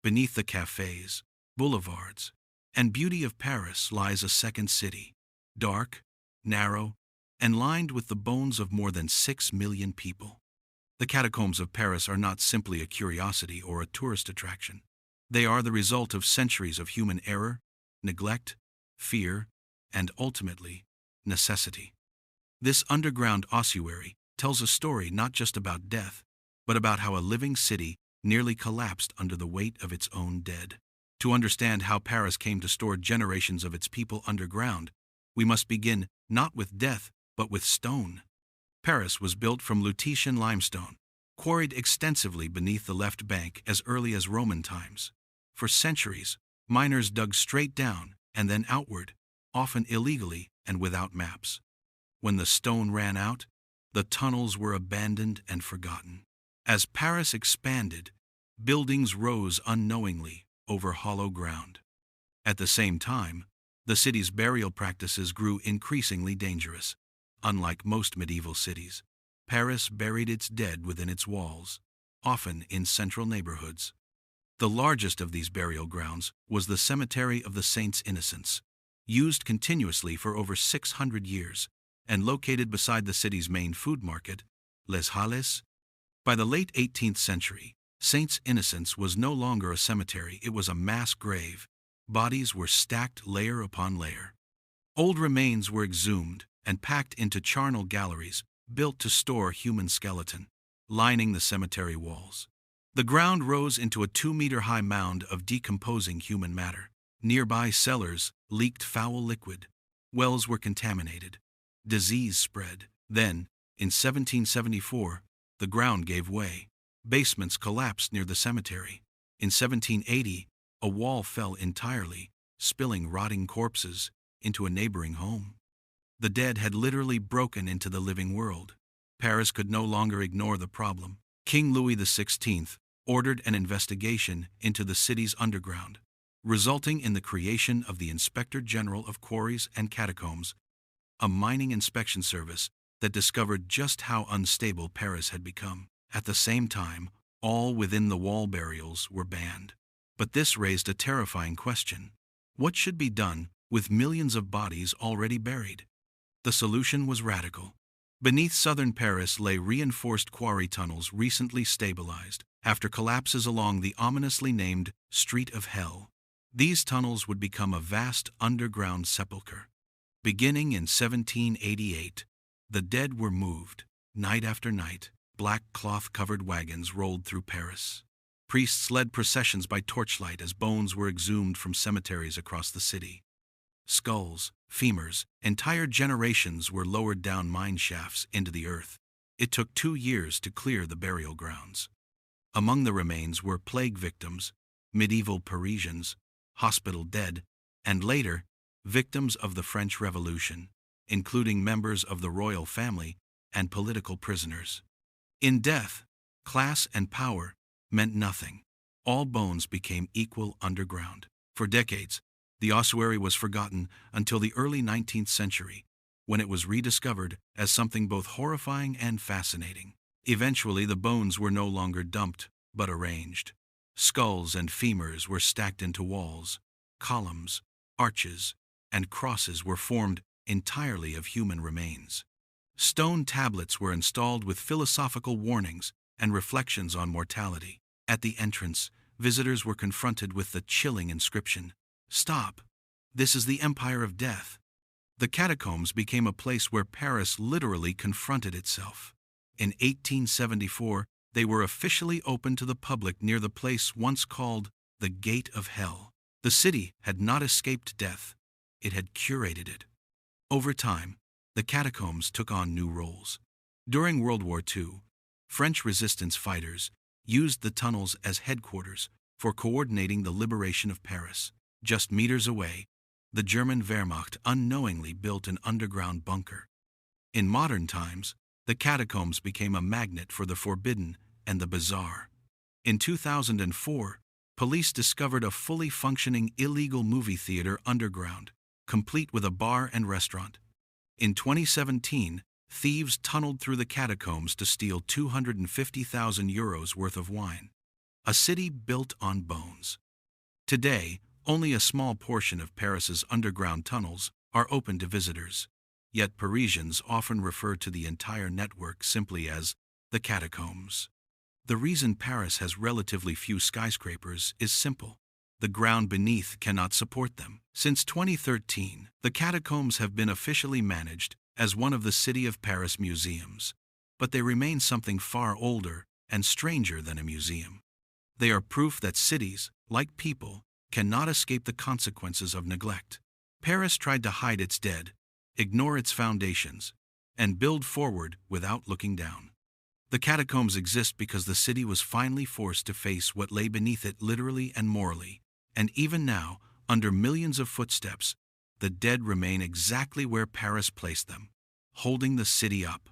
Beneath the cafes, boulevards, and beauty of Paris lies a second city, dark, narrow, and lined with the bones of more than 6 million people. The catacombs of Paris are not simply a curiosity or a tourist attraction. They are the result of centuries of human error, neglect, fear, and ultimately, necessity. This underground ossuary tells a story not just about death, but about how a living city nearly collapsed under the weight of its own dead. To understand how Paris came to store generations of its people underground, we must begin not with death, but with stone. Paris was built from Lutetian limestone, quarried extensively beneath the left bank as early as Roman times. For centuries, miners dug straight down and then outward, often illegally and without maps. When the stone ran out, the tunnels were abandoned and forgotten. As Paris expanded, buildings rose unknowingly over hollow ground. At the same time, the city's burial practices grew increasingly dangerous. Unlike most medieval cities, Paris buried its dead within its walls, often in central neighborhoods. The largest of these burial grounds was the Cemetery of the Saints Innocents, used continuously for over 600 years, and located beside the city's main food market, Les Halles. By the late 18th century, Saints Innocents was no longer a cemetery, it was a mass grave. Bodies were stacked layer upon layer. Old remains were exhumed and packed into charnel galleries built to store human skeleton, lining the cemetery walls. The ground rose into a 2-meter-high mound of decomposing human matter. Nearby cellars leaked foul liquid. Wells were contaminated. Disease spread. Then, in 1774, the ground gave way. Basements collapsed near the cemetery. In 1780, a wall fell entirely, spilling rotting corpses into a neighboring home. The dead had literally broken into the living world. Paris could no longer ignore the problem. King Louis XVI ordered an investigation into the city's underground, resulting in the creation of the Inspector General of Quarries and Catacombs, a mining inspection service that discovered just how unstable Paris had become. At the same time, all within-the-wall burials were banned. But this raised a terrifying question. What should be done with millions of bodies already buried? The solution was radical. Beneath southern Paris lay reinforced quarry tunnels recently stabilized after collapses along the ominously named Street of Hell. These tunnels would become a vast underground sepulchre. Beginning in 1788, the dead were moved. Night after night, black cloth-covered wagons rolled through Paris. Priests led processions by torchlight as bones were exhumed from cemeteries across the city. Skulls, femurs, entire generations were lowered down mine shafts into the earth. It took 2 years to clear the burial grounds. Among the remains were plague victims, medieval Parisians, hospital dead, and later, victims of the French Revolution, including members of the royal family and political prisoners. In death, class and power meant nothing. All bones became equal underground. For decades, the ossuary was forgotten until the early 19th century, when it was rediscovered as something both horrifying and fascinating. Eventually, the bones were no longer dumped, but arranged. Skulls and femurs were stacked into walls. Columns, arches, and crosses were formed entirely of human remains. Stone tablets were installed with philosophical warnings and reflections on mortality. At the entrance, visitors were confronted with the chilling inscription, "Stop! This is the Empire of Death." The catacombs became a place where Paris literally confronted itself. In 1874, they were officially opened to the public near the place once called the Gate of Hell. The city had not escaped death, it had curated it. Over time, the catacombs took on new roles. During World War II, French resistance fighters used the tunnels as headquarters for coordinating the liberation of Paris. Just meters away, the German Wehrmacht unknowingly built an underground bunker. In modern times, the catacombs became a magnet for the forbidden and the bizarre. In 2004, police discovered a fully functioning illegal movie theater underground, complete with a bar and restaurant. In 2017, thieves tunneled through the catacombs to steal €250,000 worth of wine. a city built on bones. Today, only a small portion of Paris's underground tunnels are open to visitors. Yet Parisians often refer to the entire network simply as the catacombs. The reason Paris has relatively few skyscrapers is simple. The ground beneath cannot support them. Since 2013, the catacombs have been officially managed as one of the City of Paris museums, but they remain something far older and stranger than a museum. They are proof that cities, like people, cannot escape the consequences of neglect. Paris tried to hide its dead, ignore its foundations, and build forward without looking down. The catacombs exist because the city was finally forced to face what lay beneath it literally and morally, and even now, under millions of footsteps, the dead remain exactly where Paris placed them, holding the city up.